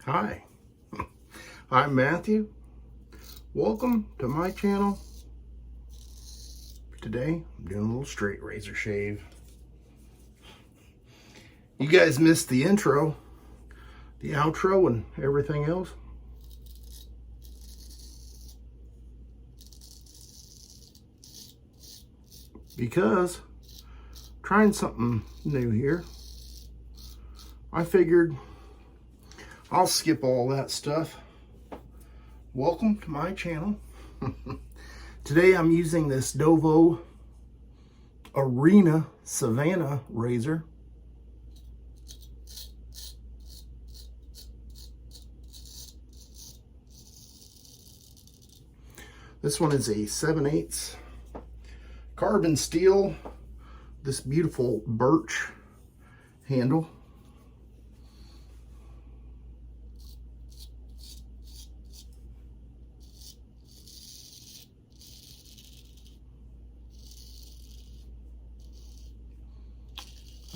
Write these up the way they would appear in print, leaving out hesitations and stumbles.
Hi, I'm Matthew. Welcome to my channel. Today, I'm doing a little straight razor shave. You guys missed the intro, the outro, and everything else. Because trying something new here, I figured I'll skip all that stuff. Welcome to my channel. Today I'm using this Dovo Arena Savannah razor. This one is a 7/8 carbon steel, this beautiful birch handle.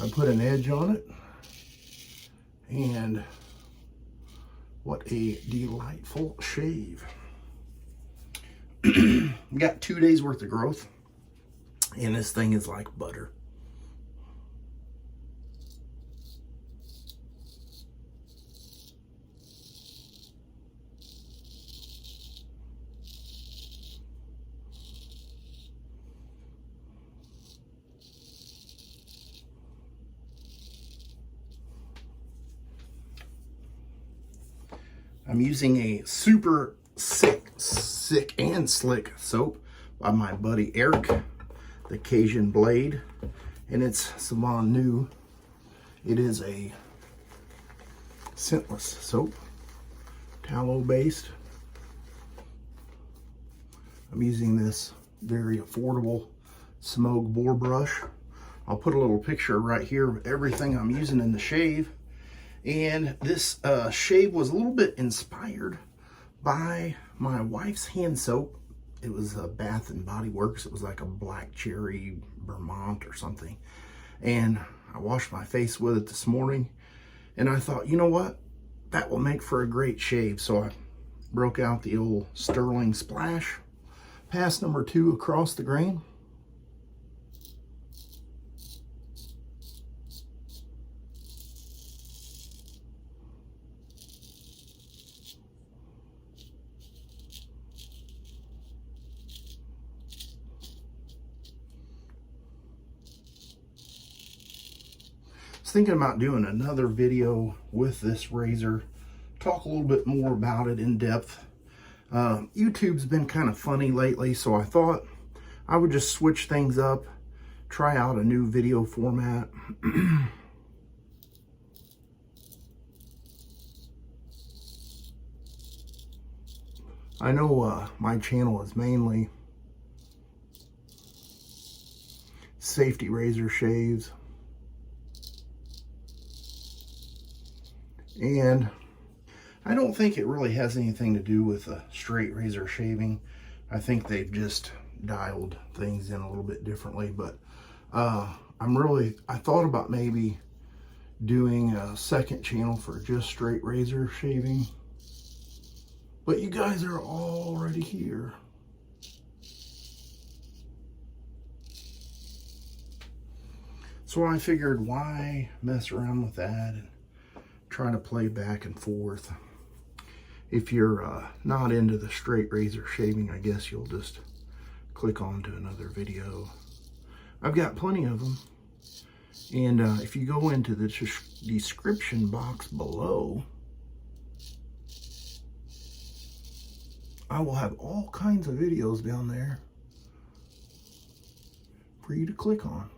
I put an edge on it, and what a delightful shave. Got 2 days worth of growth, and this thing is like butter. I'm using a super sick and slick soap by my buddy Eric, the Cajun Blade, and it's Savon new. It is a scentless soap, tallow based. I'm using this very affordable Semouge Brush. I'll put a little picture right here of everything I'm using in the shave. And this shave was a little bit inspired by my wife's hand soap. It was a Bath and Body Works. It was like a black cherry Vermont or something. And I washed my face with it this morning. And I thought, you know what? That will make for a great shave. So I broke out the old Sterling Splash. Pass number 2 across the grain. Thinking about doing another video with this razor, talk a little bit more about it in depth. YouTube's been kind of funny lately, so I thought I would just switch things up, try out a new video format. I know my channel is mainly safety razor shaves. And I don't think it really has anything to do with a straight razor shaving. I think they've just dialed things in a little bit differently. But I thought about maybe doing a second channel for just straight razor shaving. But you guys are already here. So I figured, why mess around with that and try to play back and forth. If you're not into the straight razor shaving, I guess you'll just click on to another video. I've got plenty of them. And if you go into the description box below, I will have all kinds of videos down there for you to click on.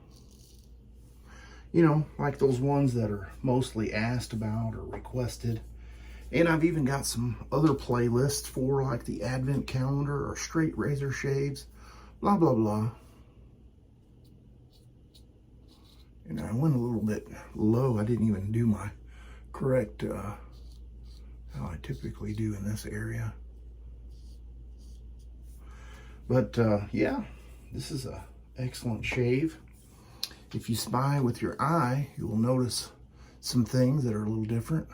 You know, like those ones that are mostly asked about or requested. And I've even got some other playlists for like the advent calendar or straight razor shaves, blah, blah, blah. And I went a little bit low. I didn't even do my correct, how I typically do in this area. But yeah, this is an excellent shave. If you spy with your eye, you will notice some things that are a little different.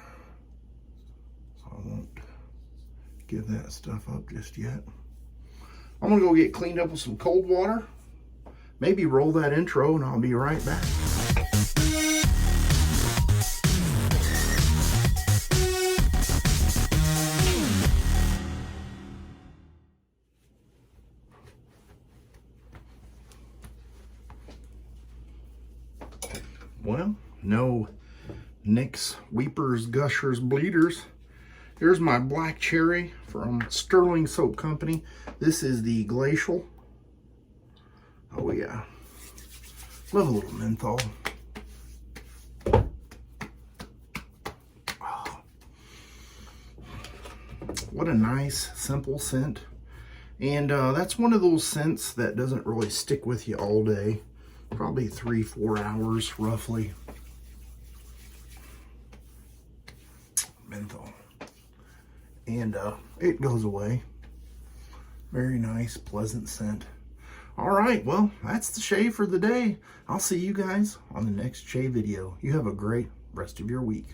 won't give that stuff up just yet. I'm gonna go get cleaned up with some cold water, maybe roll that intro, and I'll be right back. Well, no nicks, weepers, gushers, bleeders. Here's my black cherry from Sterling Soap Company. This is the Glacial. Oh yeah, love a little menthol. Oh, what a nice, simple scent. And that's one of those scents that doesn't really stick with you all day. Probably 3-4 hours roughly. Menthol. And it goes away. Very nice, pleasant scent. All right, well, that's the shave for the day. I'll see you guys on the next shave video. You have a great rest of your week.